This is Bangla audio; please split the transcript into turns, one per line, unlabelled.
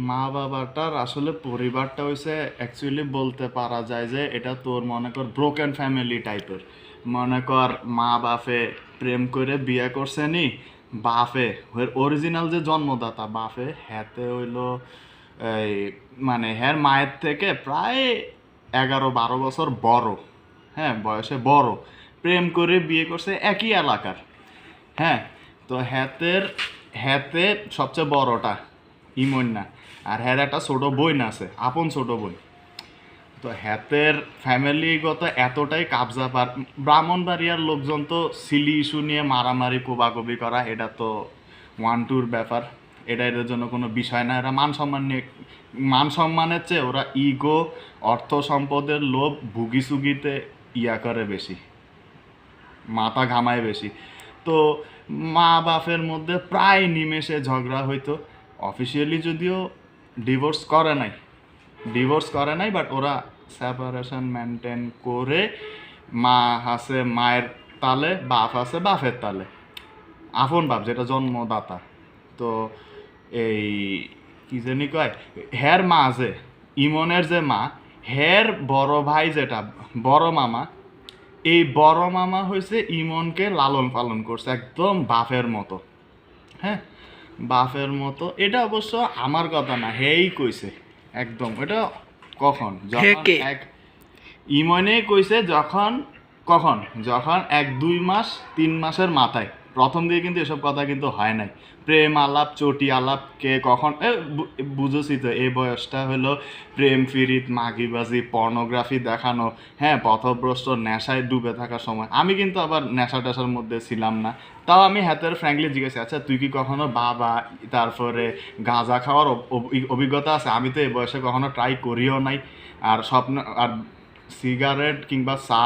মা বাবাটার আসলে পরিবারটা হইছে অ্যাকচুয়ালি বলতে পারা যায় যে এটা তোর মনে কর ব্রোকেন ফ্যামিলি টাইপের। মনে কর মা বাপে প্রেম করে বিয়ে করছে নি, বাপে অরিজিনাল যে জন্মদাতা বাপে হ্যাতে হইলো এই মানে হ্যার মায়ের থেকে প্রায় 11-12 বছর বড়, হ্যাঁ বয়সে বড়, প্রেম করে বিয়ে করছে একই এলাকার। হ্যাঁ, তো হ্যাতে সবচেয়ে বড়টা ইমন না, আর হ্যার একটা ছোট বোন আছে, আপন ছোট বোন। তো হ্যাতের ফ্যামিলিগত এতটাই কাবজা পার, ব্রাহ্মণবাড়িয়ার লোকজন তো সিলি ইস্যু নিয়ে মারামারি কোবাকুবি করা এটা তো ওয়ান টুর ব্যাপার। এটা এদের জন্য কোনো বিষয় না। এরা মান সম্মান নিয়ে, মান সম্মানের চেয়ে ওরা ইগো, অর্থ সম্পদের লোভ, ভুগি সুগিতে ইয়া করে বেশি, মাথা ঘামায় বেশি। তো মা বাপের মধ্যে প্রায় নিমেষে ঝগড়া হইতো। অফিসিয়ালি যদিও ডিভোর্স করে নাই, বাট ওরা সেপারেশন মেনটেন করে মা আছে মায়ের তালে, বাপ আছে বাপের তালে, আপন বাপ যেটা জন্মদাতা। তো এই কি জানি কয়, হের মা যে ইমনের যে মা, হের বড় ভাই যেটা বড় মামা, এই বড় মামা হয়েছে ইমনকে লালন পালন করছে একদম বাপের মতো। হ্যাঁ, বাপের মতো। এটা অবশ্য আমার কথা না, হেই কইছে একদম। এটা কখন, যখন
কে?
এক ইমনে কইছে, যখন কখন, যখন 1-2 মাস 3 মাসের মাথায়। প্রথম দিকে কিন্তু এসব কথা কিন্তু হয় নাই। প্রেম আলাপ চটি আলাপ কে কখন বুঝেছি তো, এই বয়সটা হলো প্রেম ফিরিত মাগিবাজি পর্নোগ্রাফি দেখানো, হ্যাঁ পথভ্রষ্ট নেশায় ডুবে থাকার সময়। আমি কিন্তু আবার নেশা টেশার মধ্যে ছিলাম না। তাও আমি হাতের ফ্র্যাঙ্কলি জিজ্ঞেস, আচ্ছা তুই কি কখনো বাবা তারপরে গাঁজা খাওয়ার অভিজ্ঞতা আছে? আমি তো এই বয়সে কখনো ট্রাই করিও নাই। আর স্বপ্ন আর সিগারেট কিংবা চা